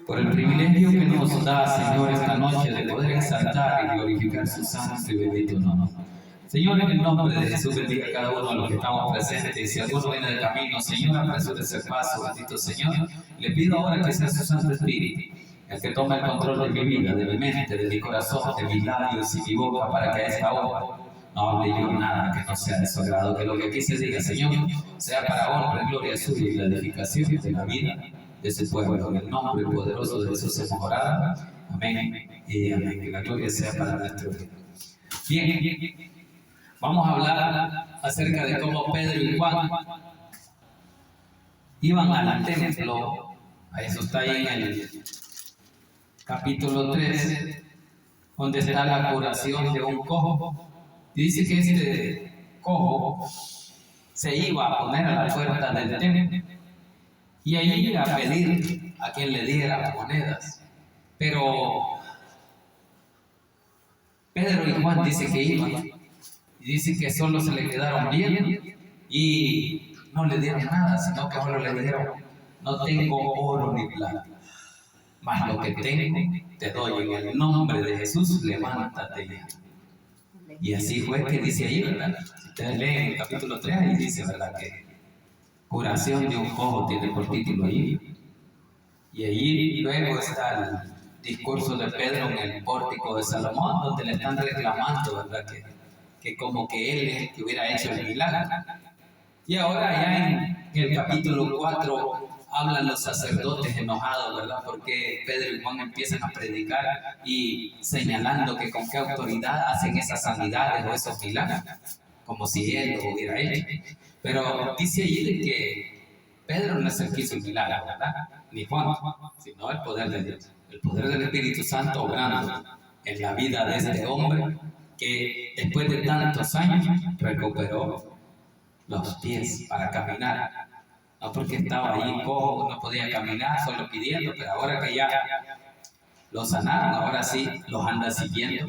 por el privilegio que nos da, Señor, esta noche de poder exaltar y glorificar su santo y bendito nombre. Señor, en el nombre de Jesús, bendiga a cada uno de los que estamos presentes. Y si alguno viene de camino, Señor, apresure ese paso, bendito Señor. Le pido ahora que sea su Santo Espíritu el que tome el control de mi vida, de mi mente, de mi corazón, de mis labios y mi boca, para que a esta hora no hable yo nada que no sea de su agrado. Que lo que aquí se diga, Señor, sea para honra y gloria suya y la edificación de la vida de ese pueblo. En el nombre poderoso de Jesús hemos orado. Amén y amén. Que la gloria sea para nuestro Dios. Bien. Vamos a hablar acerca de cómo Pedro y Juan iban al templo. Eso está ahí en el capítulo 3, donde está la curación de un cojo. Y dice que este cojo se iba a poner a la puerta del templo y ahí a pedir a quien le diera monedas. Pero Pedro y Juan dice que iban. Y dice que solo se le quedaron viendo y no le dieron nada, sino que solo le dijeron: no tengo oro ni plata, mas lo que tengo te doy, en el nombre de Jesús, levántate ya. Y así fue que dice ahí, ¿verdad? Si ustedes leen el capítulo 3, ahí dice, ¿verdad?, que curación de un cojo tiene por título ahí. Y allí luego está el discurso de Pedro en el pórtico de Salomón, donde le están reclamando, ¿verdad?, que como que él es el que hubiera hecho el milagro. Y ahora ya en el capítulo 4 hablan los sacerdotes enojados, ¿verdad?, porque Pedro y Juan empiezan a predicar y señalando que con qué autoridad hacen esas sanidades o esos milagros, como si él lo hubiera hecho. Pero dice allí de que Pedro no es el que hizo el milagro, ¿verdad?, ni Juan, sino el poder de Dios, el poder del Espíritu Santo obrando en la vida de este hombre, que después de tantos años recuperó los pies para caminar. No porque estaba ahí cojo, no podía caminar, solo pidiendo, pero ahora que ya lo sanaron, ahora sí los anda siguiendo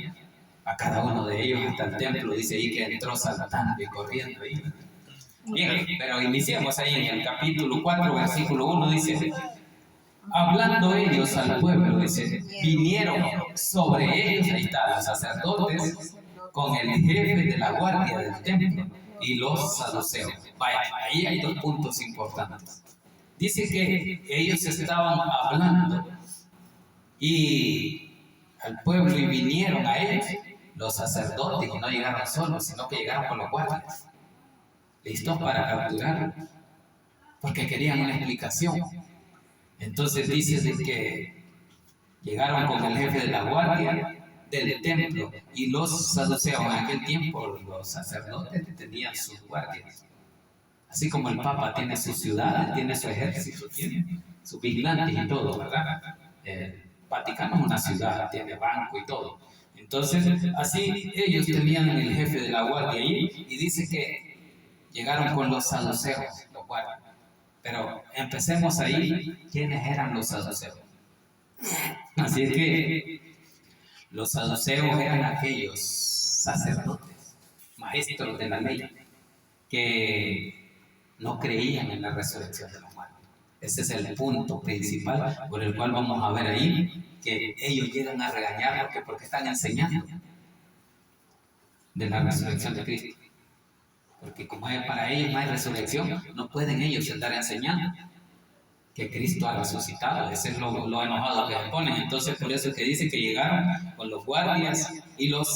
a cada uno de ellos hasta el templo. Dice ahí que entró saltando y corriendo ahí. Bien, pero iniciamos ahí en el capítulo 4, versículo 1, dice: hablando ellos al pueblo, dice, vinieron sobre ellos, ahí está, los sacerdotes, con el jefe de la guardia del templo y los saduceos. Vaya, ahí hay dos puntos importantes. Dice que ellos estaban hablando y al pueblo y vinieron a ellos los sacerdotes, y no llegaron solos, sino que llegaron con los guardias, listos para capturarlos, porque querían una explicación. Entonces dice de que llegaron con el jefe de la guardia del templo y los saduceos. En aquel tiempo los sacerdotes tenían sus guardias, así como el Papa tiene sus ciudades, tiene su ejército, tiene sus vigilantes y todo, ¿verdad? El Vaticano es una ciudad, tiene banco y todo. Entonces así ellos tenían el jefe de la guardia ahí, y dice que llegaron con los saduceos, los guardias. Pero empecemos ahí, ¿quiénes eran los saduceos? Así es que los saduceos eran aquellos sacerdotes, maestros de la ley, que no creían en la resurrección de los muertos. Ese es el punto principal por el cual vamos a ver ahí que ellos llegan a regañarlos porque están enseñando de la resurrección de Cristo. Porque como para ellos no hay resurrección, no pueden ellos andar enseñando que Cristo ha resucitado. Ese es lo enojado que se ponen. Entonces por eso es que dicen que llegaron con los guardias y los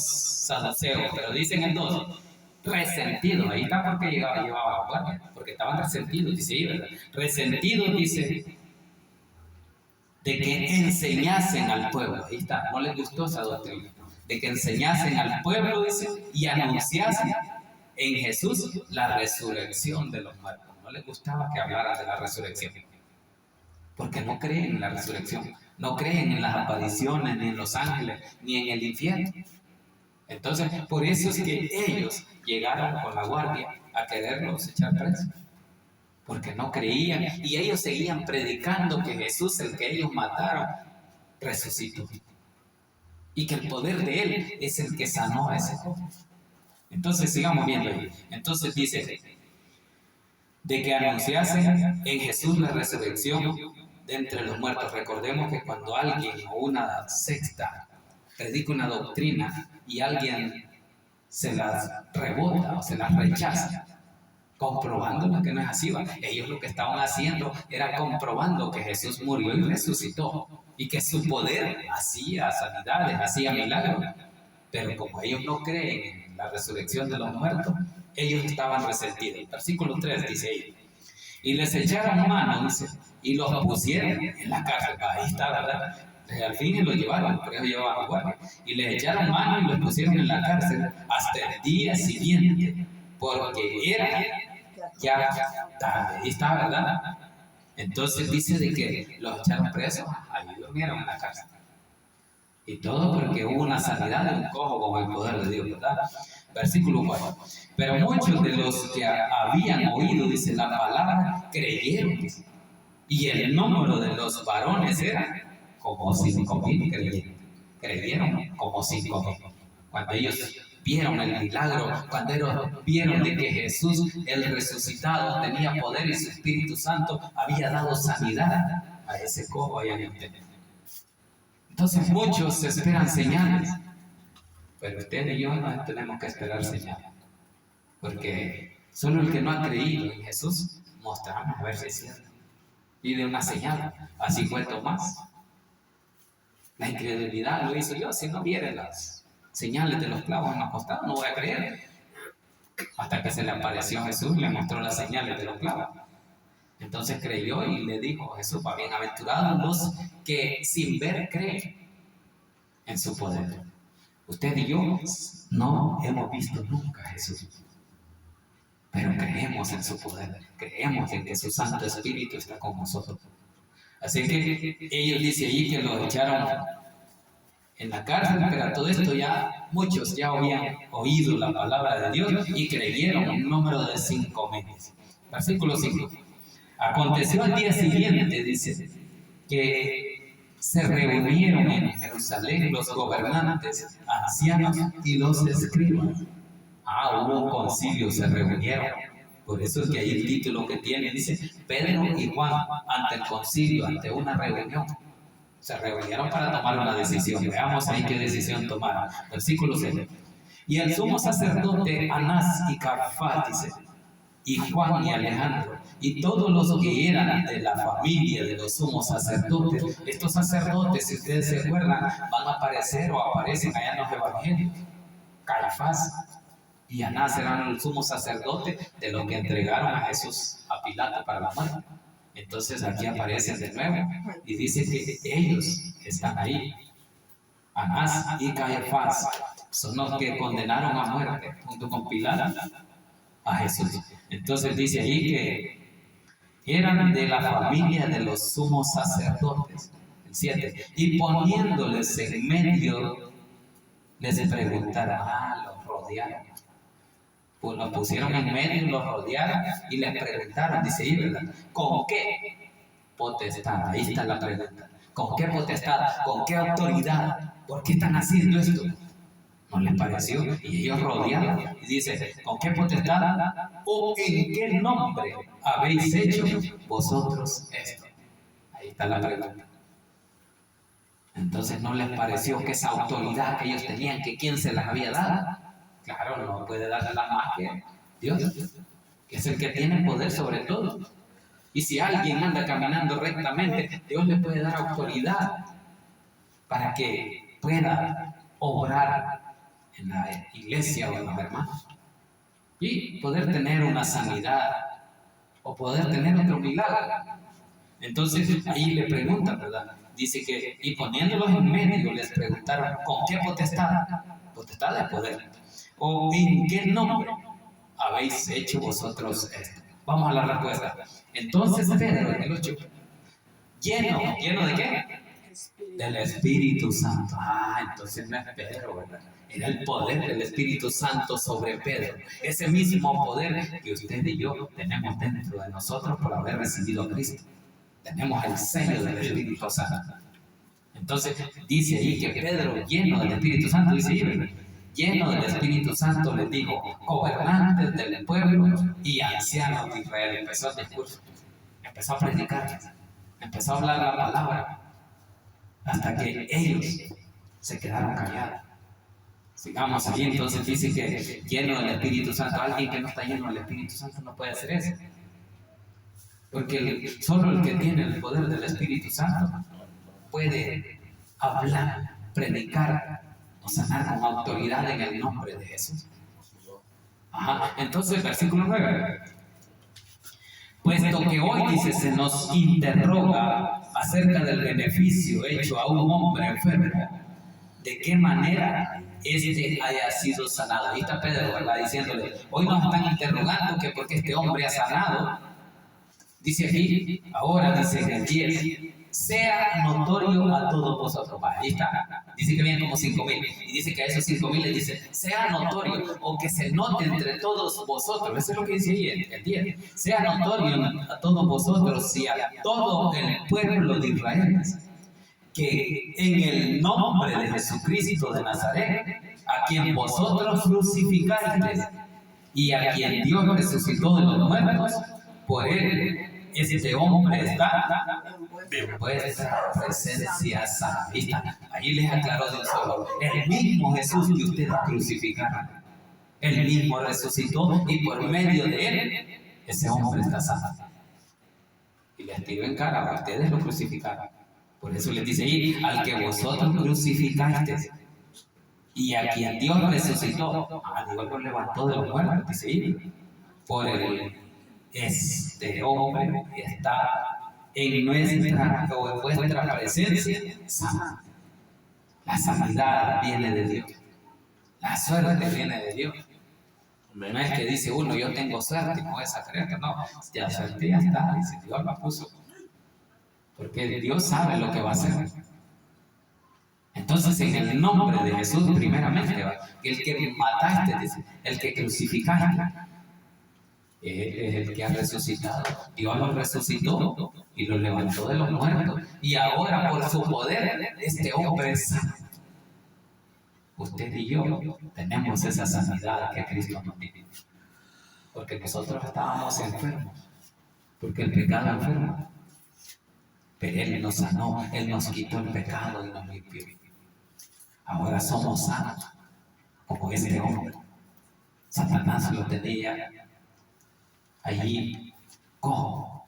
saduceos. Pero dicen en 2, resentidos. Ahí está porque llevaba los guardias, porque estaban resentidos, dice ahí, ¿verdad? Resentidos, dice, de que enseñasen al pueblo. Ahí está, no les gustó esa doctrina. De que enseñasen al pueblo, dice, y anunciasen en Jesús la resurrección de los muertos. No les gustaba que hablaran de la resurrección, porque no creen en la resurrección, no creen en las apariciones, ni en los ángeles, ni en el infierno. Entonces, por eso es que ellos llegaron con la guardia a quererlos echar presos, porque no creían, y ellos seguían predicando que Jesús, el que ellos mataron, resucitó, y que el poder de Él es el que sanó a ese joven. Entonces sigamos viendo ahí. Entonces dice, de que anunciasen en Jesús la resurrección de entre los muertos. Recordemos que cuando alguien o una secta predica una doctrina y alguien se las rebota o se las rechaza, comprobando que no es así, ellos lo que estaban haciendo era comprobando que Jesús murió y resucitó y que su poder hacía sanidades, hacía milagros. Pero como ellos no creen en la resurrección de los muertos, ellos estaban resentidos. Versículo 3 dice ahí: y les echaron mano, dice, y los pusieron en la cárcel. Ahí está, ¿verdad? Al fin los llevaron, pero ellos llevaban guardia. Y les echaron mano y los pusieron en la cárcel hasta el día siguiente, porque era ya tarde. Ahí está, ¿verdad? Entonces dice de que los echaron presos, ahí durmieron en la cárcel. Y todo porque hubo una sanidad de un cojo con el poder de Dios, ¿verdad? Versículo 4. Pero muchos de los que habían oído, dice, la palabra, creyeron. Y el número de los varones era como 5,000 creyeron como 5,000. Cuando ellos vieron el milagro, cuando ellos vieron de que Jesús, el resucitado, tenía poder y su Espíritu Santo había dado sanidad a ese cojo allá en el templo. Entonces muchos esperan señales, pero usted y yo no tenemos que esperar señales, porque solo el que no ha creído en Jesús mostramos a ver si es cierto. Pide una señal, así fue Tomás. La incredulidad lo hizo yo, si no viera las señales de los clavos en la costado, no voy a creer. Hasta que se le apareció Jesús, le mostró las señales de los clavos. Entonces creyó y le dijo Jesús: bienaventurados los que sin ver creen en su poder. Usted y yo no hemos visto nunca a Jesús, pero creemos en su poder, creemos en que su Santo Espíritu está con nosotros. Así que ellos dicen allí que lo echaron en la cárcel, pero a todo esto ya muchos ya habían oído la palabra de Dios y creyeron, un número de 5,000. Versículo 5. Aconteció al día siguiente, dice, que se reunieron en Jerusalén los gobernantes, ancianos y los escribas. Hubo un concilio, se reunieron. Por eso es que ahí el título que tiene dice: Pedro y Juan ante el concilio, ante una reunión. Se reunieron para tomar una decisión. Veamos ahí qué decisión tomaron. Versículo 6. Y el sumo sacerdote Anás y Caifás, dice, y Juan y Alejandro, y todos los que eran de la familia de los sumos sacerdotes. Estos sacerdotes, si ustedes se acuerdan, van a aparecer o aparecen allá en los evangelios. Caifás y Anás eran los sumos sacerdotes de los que entregaron a Jesús a Pilato para la muerte. Entonces aquí aparecen de nuevo y dice que ellos están ahí. Anás y Caifás son los que condenaron a muerte junto con Pilato a Jesús. Entonces dice ahí que eran de la familia de los sumos sacerdotes. El 7. Y poniéndoles en medio, les preguntaron, los rodearon. Pues los pusieron en medio, los rodearon y les preguntaron, dice ahí, ¿verdad? ¿Con qué potestad? Ahí está la pregunta. ¿Con qué potestad? ¿Con qué autoridad? ¿Por qué están haciendo esto? ¿No les pareció? Y ellos rodearon y dice: ¿con qué potestad o en qué nombre habéis hecho vosotros esto? Ahí está la pregunta. Entonces, ¿no les pareció que esa autoridad que ellos tenían, que quién se las había dado? Claro, no puede darla más que Dios, que es el que tiene poder sobre todo. Y si alguien anda caminando rectamente, Dios le puede dar autoridad para que pueda obrar en la iglesia o en los hermanos y poder tener una sanidad o poder tener otro milagro. Entonces ahí le preguntan, ¿verdad? Dice que, y poniéndolos en medio, les preguntaron: ¿con qué potestad? Potestad de poder. ¿O en qué nombre habéis hecho vosotros esto? Vamos a la respuesta. Entonces Pedro, en el 8, ¿lleno de qué? Del Espíritu Santo. Entonces no es Pedro, ¿verdad? Era el poder del Espíritu Santo sobre Pedro. Ese mismo poder que usted y yo tenemos dentro de nosotros por haber recibido a Cristo. Tenemos el sello del Espíritu Santo. Entonces dice ahí que Pedro, lleno del Espíritu Santo, dice ahí, lleno del Espíritu Santo, les dijo: gobernantes del pueblo y ancianos de Israel. Empezó el discurso, empezó a predicar. empezó a hablar la palabra hasta que ellos se quedaron callados. Sigamos ahí, entonces dice que lleno del Espíritu Santo. Alguien que no está lleno del Espíritu Santo no puede hacer eso. Porque solo el que tiene el poder del Espíritu Santo puede hablar, predicar o sanar con autoridad en el nombre de Jesús. Ajá. Entonces, versículo 9. Puesto que hoy, dice, se nos interroga acerca del beneficio hecho a un hombre enfermo, ¿de qué manera este haya sido sanado? Ahí está Pedro, ¿verdad? Diciéndole, hoy nos están interrogando que por qué este hombre ha sanado. Dice aquí, ahora dice en el 10, sea notorio a todos vosotros. Ahí está. Dice que vienen como 5,000. Y dice que a esos 5,000 le dice, sea notorio o que se note entre todos vosotros. Eso es lo que dice ahí el 10. Sea notorio a todos vosotros y a todo el pueblo de Israel, que en el nombre de Jesucristo de Nazaret, a quien vosotros crucificasteis y a quien Dios resucitó de los muertos, por él este hombre está de vuestra presencia santa. Ahí les aclaró de un solo. El mismo Jesús que ustedes crucificaron, él mismo resucitó y por medio de él, ese hombre está santo. Y les tiró en cara, ustedes lo crucificaron. Por eso les dice ahí, al que vosotros crucificasteis y a quien Dios resucitó, Dios lo levantó de los muertos, dice ahí, por el este hombre está en nuestra o en vuestra presencia sana. La sanidad viene de Dios, la suerte viene de Dios. No es que dice uno, yo tengo suerte y no es a creer que no, ya suerte ya está, dice Dios la puso, porque Dios sabe lo que va a hacer. Entonces, en el nombre de Jesús, primeramente, el que mataste, dice, el que crucificaste, es el que ha resucitado. Dios lo resucitó y lo levantó de los muertos. Y ahora, por su poder, este hombre es sano. Usted y yo tenemos esa sanidad que Cristo nos dio. Porque nosotros estábamos enfermos. Porque el pecado enferma. Pero Él nos sanó, Él nos quitó el pecado y nos limpió. Ahora somos sanos, como este hombre. Satanás lo tenía allí cojo.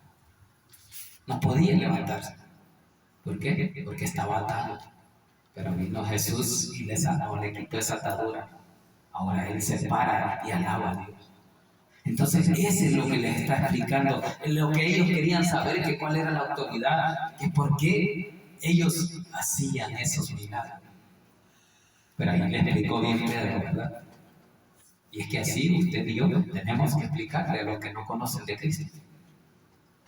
No podía levantarse. ¿Por qué? Porque estaba atado. Pero vino Jesús y le sanó, le quitó esa atadura. Ahora Él se para y alaba a Dios. Entonces, ese es lo que les está explicando, lo que ellos querían saber, que cuál era la autoridad, que por qué ellos hacían esos milagros. Pero ahí le explicó bien Pedro, ¿verdad? Y es que así usted y yo tenemos que explicarle a los que no conocen de Cristo,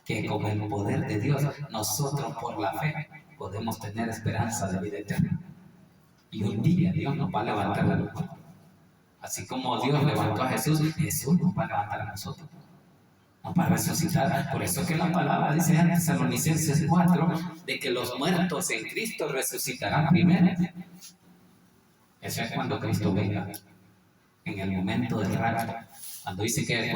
que con el poder de Dios, nosotros por la fe podemos tener esperanza de vida eterna. Y un día Dios nos va a levantar de los muertos. Así como Dios levantó a Jesús, Jesús nos va a levantar a nosotros. Nos va a resucitar. Por eso que la palabra dice en Tesalonicenses 4, de que los muertos en Cristo resucitarán primero. Eso es cuando Cristo venga. En el momento del rapto. Cuando dice que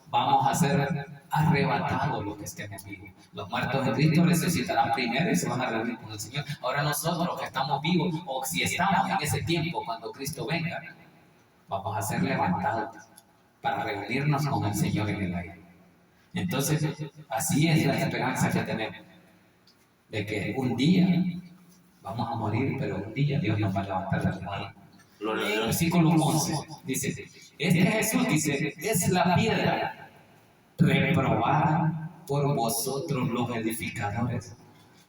vamos a ser arrebatados los que estemos vivos. Los muertos de Cristo resucitarán primero y se van a reunir con el Señor. Ahora nosotros que estamos vivos, o si estamos en ese tiempo cuando Cristo venga, vamos a ser levantados para reunirnos con el Señor en el aire. Entonces, así es la esperanza que tenemos, de que un día vamos a morir, pero un día Dios nos va a levantar de la muerte. Versículo 11 dice, este Jesús dice, es la piedra reprobada por vosotros los edificadores,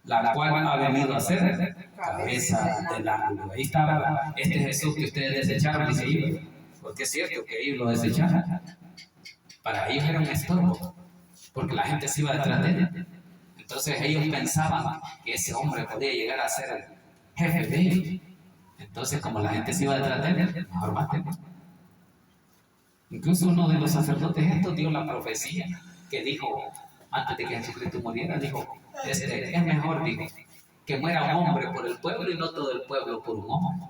la cual ha venido a ser cabeza del ángulo. Ahí está, ¿verdad? Este Jesús que ustedes desecharon, dice ellos, porque es cierto que ellos lo desecharon. Para ellos era un estorbo, porque la gente se iba detrás de él. Entonces ellos pensaban que ese hombre podía llegar a ser el jefe de ellos. Entonces, como la gente se iba detrás de él, mejor mátenlo. Incluso uno de los sacerdotes estos dio la profecía que dijo, antes de que Jesucristo muriera, dijo, es mejor, dijo, que muera un hombre por el pueblo y no todo el pueblo por un hombre.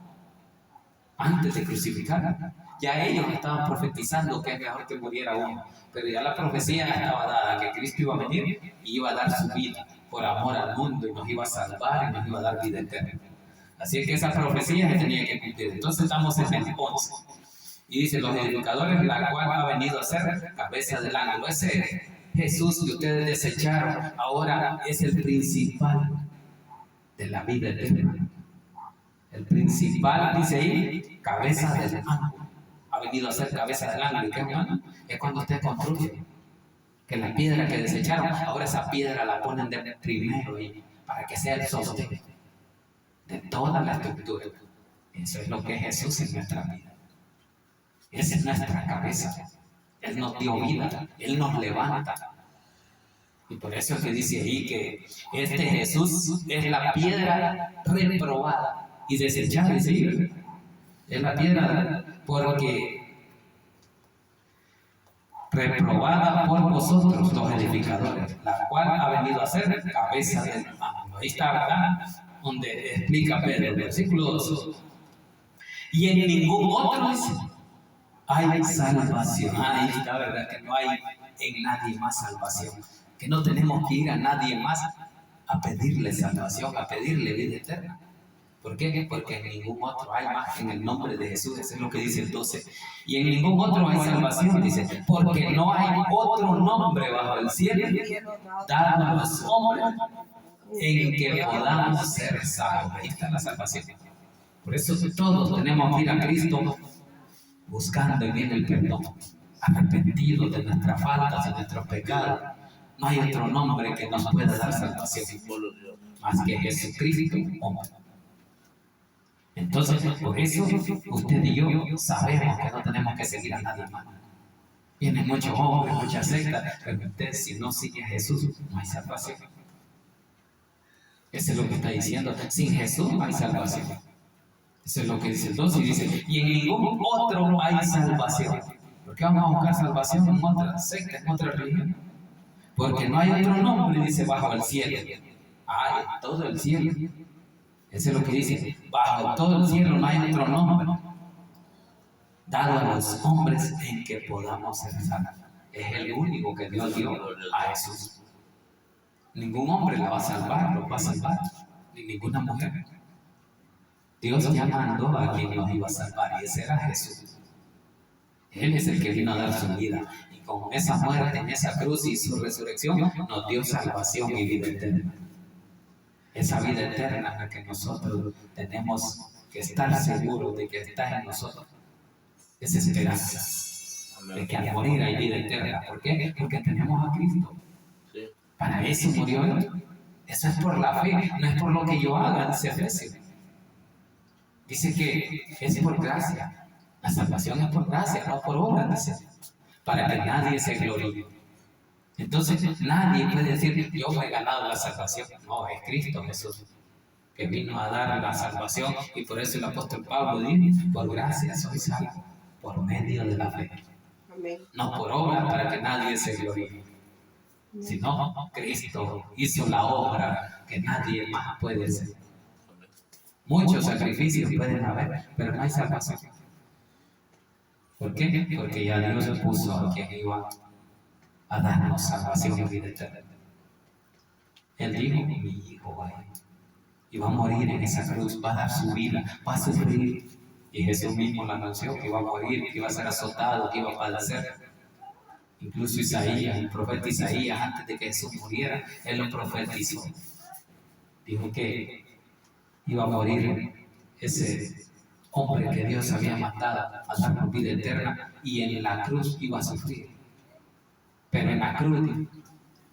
Antes de crucificar, ya ellos estaban profetizando que es mejor que muriera uno, pero ya la profecía estaba dada, que Cristo iba a venir y iba a dar su vida por amor al mundo y nos iba a salvar y nos iba a dar vida eterna. Así que esa profecía se tenía que cumplir. Entonces estamos en el 11. Y dice, los edificadores, la cual ha venido a ser cabeza del ángulo. Ese Jesús que ustedes desecharon, ahora es el principal de la vida eterna. El principal, dice ahí, cabeza del ángulo. Ha venido a ser cabeza del ángulo. ¿Y qué, hermano? Es cuando usted construye. Que la piedra que desecharon, ahora esa piedra la ponen de primero ahí, para que sea el sostén de toda la estructura. Eso es lo que es Jesús en nuestra vida. Esa es nuestra cabeza. Él nos dio vida, Él nos levanta. Y por eso es que dice ahí que este Jesús es la piedra reprobada y desechada. Dice, es la piedra porque reprobada por vosotros los edificadores, la cual ha venido a ser cabeza del ángulo. Ahí está, ¿verdad? Donde explica Pedro, el versículo 2. Y en ningún otro hay salvación. Ahí está, ¿verdad? Que no hay en nadie más salvación. Que no tenemos que ir a nadie más a pedirle salvación, a pedirle vida eterna. ¿Por qué? Porque en ningún otro hay más que en el nombre de Jesús. Eso es lo que dice el 12. Y en ningún otro hay salvación, dice, porque no hay otro nombre bajo el cielo dado a los hombres en que podamos ser salvos. Ahí está la salvación. Por eso todos tenemos que ir a Cristo buscando en Él el perdón, arrepentidos de nuestras faltas, de nuestros pecados. No hay otro nombre que nos pueda dar salvación más que Jesucristo, hombre. Entonces, por eso usted y yo sabemos que no tenemos que seguir a nadie más. Vienen muchos hombres, muchas sectas, pero usted, si no sigue a Jesús, no hay salvación. Eso es lo que está diciendo. Sin Jesús no hay salvación. Eso es lo que dice el 12 y dice, y en ningún otro hay salvación. ¿Por qué vamos a buscar salvación en otra secta, en otra religión? Porque no hay otro nombre, dice, bajo el cielo. Hay todo el cielo. Eso es lo que dice, bajo todo el cielo no hay otro nombre dado a los hombres en que podamos ser salvos. Es el único que Dios dio a Jesús. Ningún hombre la va a salvar, lo va a salvar, ni ninguna mujer. Dios ya mandó a quien nos iba a salvar y ese era Jesús. Él es el que vino a dar su vida y con esa muerte en esa cruz y su resurrección nos dio salvación y vida eterna. Esa vida eterna en la que nosotros tenemos que estar seguros de que está en nosotros. Esa esperanza de que al morir hay vida eterna. ¿Por qué? Porque tenemos a Cristo. Para eso murió Él. Eso es por la fe, no es por lo que yo haga, dice Efesios. Dice que es por gracia. La salvación es por gracia, no por obra, dice. Para que nadie se gloríe. Entonces nadie puede decir, yo me he ganado la salvación. No, es Cristo Jesús que vino a dar la salvación y por eso el apóstol Pablo dice, por gracia soy salvo, por medio de la fe. No por obra para que nadie se gloríe. Sino Cristo hizo la obra que nadie más puede hacer. Muchos sacrificios pueden haber, pero no hay salvación. ¿Por qué? Porque ya Dios puso a quien iba a darnos salvación y vida eterna. Él dijo, mi hijo va a ir y va a morir en esa cruz, va a dar su vida, va a sufrir. Y Jesús mismo lo anunció que iba a morir, que iba a ser azotado, que iba a padecer. Incluso Isaías, el profeta Isaías, antes de que Jesús muriera, él lo profetizó. Dijo que iba a morir ese hombre que Dios había mandado a darnos vida eterna y en la cruz iba a sufrir. Pero en la cruz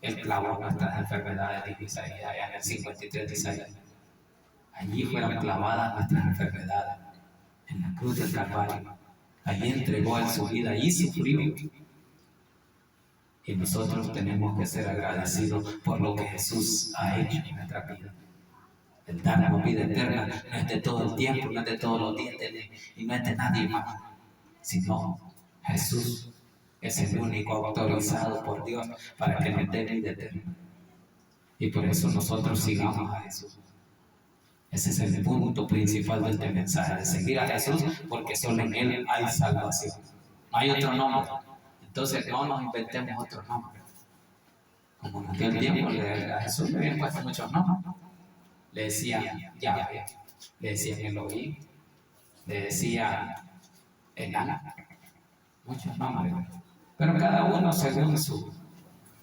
Él clavó nuestras enfermedades, dijo Isaías, allá en el 53 de Isaías. Allí fueron clavadas nuestras enfermedades, en la cruz del Calvario. Allí entregó Él su vida, allí sufrió. Y nosotros tenemos que ser agradecidos por lo que Jesús ha hecho en nuestra vida. El darnos vida eterna no es de todo el tiempo, no es de todos los días, y no es de nadie más, sino Jesús es el único autorizado por Dios para que nos dé vida eterna. Y por eso nosotros sigamos a Jesús. Ese es el punto principal de este mensaje, de seguir a Jesús, porque solo en Él hay salvación. No hay otro nombre. Entonces no nos inventemos otro nombre. Como en aquel tiempo a Jesús le habían puesto muchos nombres. Le decían Yahvé, le decían Elohim, le decían Elán, muchos nombres. Pero cada uno según su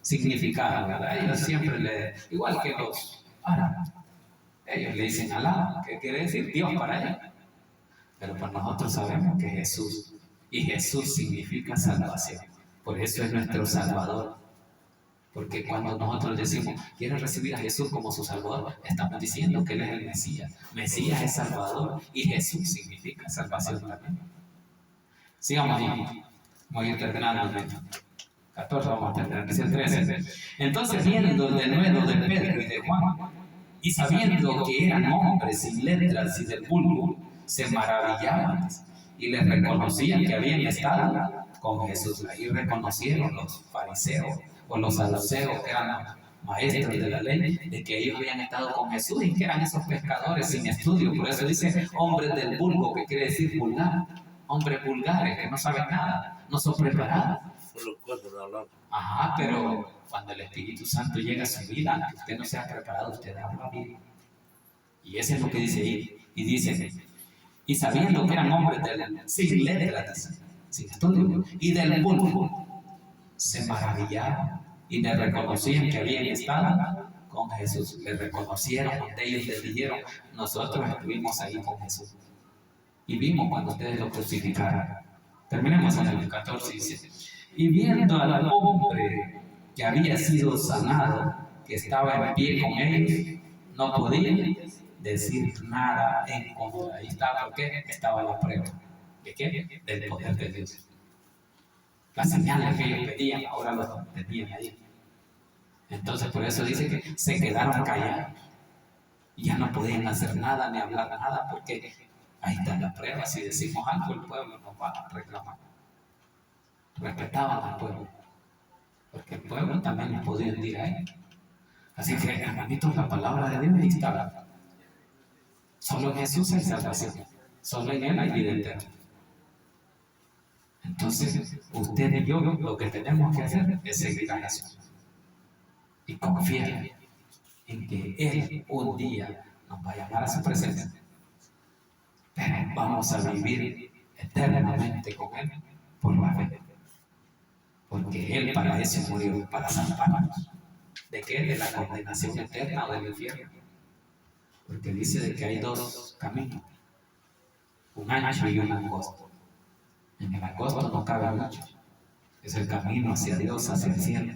significado, ¿verdad? Ellos siempre igual que los árabes, ellos le dicen Alá, que quiere decir Dios para ellos. Pero pues nosotros sabemos que Jesús, y Jesús significa salvación. Por eso es nuestro Salvador. Porque cuando nosotros decimos, ¿quieres recibir a Jesús como su Salvador? Estamos diciendo que Él es el Mesías. Mesías es Salvador y Jesús significa salvación también. Sigamos ahí. Voy a ir terminando. 14 vamos a terminar. Dice el 13. Entonces viendo el denuedo de Pedro y de Juan, y sabiendo que eran hombres sin letras y del vulgo, se maravillaban y les reconocían que habían estado con Jesús. Ahí reconocieron los fariseos o los saduceos, que eran maestros de la ley, de que ellos habían estado con Jesús y que eran esos pescadores sin estudio. Por eso dice hombres del vulgo, que quiere decir vulgar. Hombres vulgares que no saben nada, no son preparados. Ajá, pero cuando el Espíritu Santo llega a su vida, aunque usted no sea preparado, usted habla bien. Y eso es lo que dice ahí. Y dice, y sabiendo que eran hombres sin letras, sin estudio, y del vulgo, se maravillaban y le reconocían que habían estado con Jesús. Le reconocieron, donde ellos les dijeron, nosotros estuvimos ahí con Jesús. Y vimos cuando ustedes lo crucificaron. Terminemos en el 14 y 17. Y viendo al hombre que había sido sanado, que estaba en pie con ellos, no podía decir nada en contra. Ahí estaba, ¿por qué? Estaba la prueba. ¿De qué? Del poder de Dios. Las señales que ellos pedían, ahora las tenían ahí. Entonces, por eso dice que se quedaron callados. Y ya no podían hacer nada ni hablar nada, porque ahí está la prueba. Si decimos algo, el pueblo nos va a reclamar. Respetaban al pueblo, porque el pueblo también les podía decir a él. Así que, hermanitos, la palabra de Dios ahí está. Solo en Jesús hay salvación, solo en Él hay vida eterna. Entonces, usted y yo lo que tenemos que hacer es seguir a Jesús y confiar en que Él un día nos va a llamar a su presencia, pero vamos a vivir eternamente con Él por la fe, porque Él para eso murió, para salvarnos. ¿De qué? De la condenación eterna o del infierno. Porque dice de que hay dos caminos, un ancho y un angosto. En el angosto no cabe mucho, es el camino hacia Dios, hacia el cielo.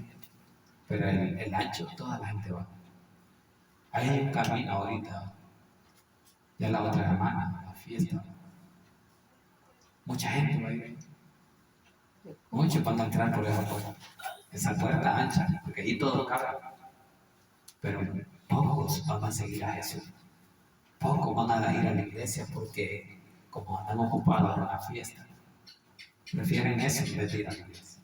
Pero el ancho, toda la gente va. Hay un camino ahorita, ya la otra semana, la fiesta. Mucha gente va a ir. Muchos van a entrar por esa puerta. Esa puerta ancha, porque ahí todo cabe. Pero pocos van a seguir a Jesús. Pocos van a ir a la iglesia porque, como andan ocupados en la fiesta, prefieren eso en vez de ir a la iglesia.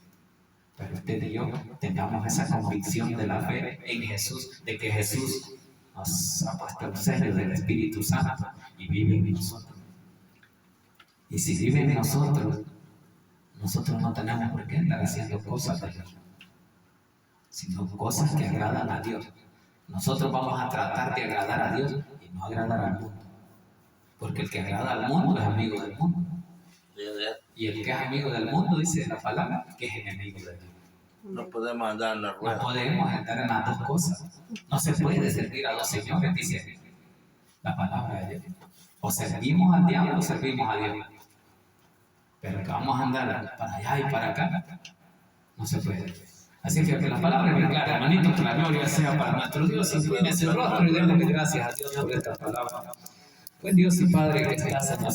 Pero usted y yo tengamos esa convicción de la fe en Jesús, de que Jesús nos ha puesto el sello del Espíritu Santo y vive en nosotros. Y si vive en nosotros, nosotros no tenemos por qué andar haciendo cosas de Dios, sino cosas que agradan a Dios. Nosotros vamos a tratar de agradar a Dios y no agradar al mundo, porque el que agrada al mundo es amigo del mundo, y el que es amigo del mundo, dice la palabra, que es enemigo de Dios. No podemos andar en la rueda. No podemos andar en las dos cosas. No se puede servir a dos señores, dice la palabra de Dios. O servimos al diablo o servimos a Dios. Pero que vamos a andar para allá y para acá, no se puede. Así que la palabra es muy clara, hermanitos, que la gloria sea para nuestro Dios. Incline su rostro y démosle gracias a Dios por esta palabra. Buen Dios y Padre, que estás en la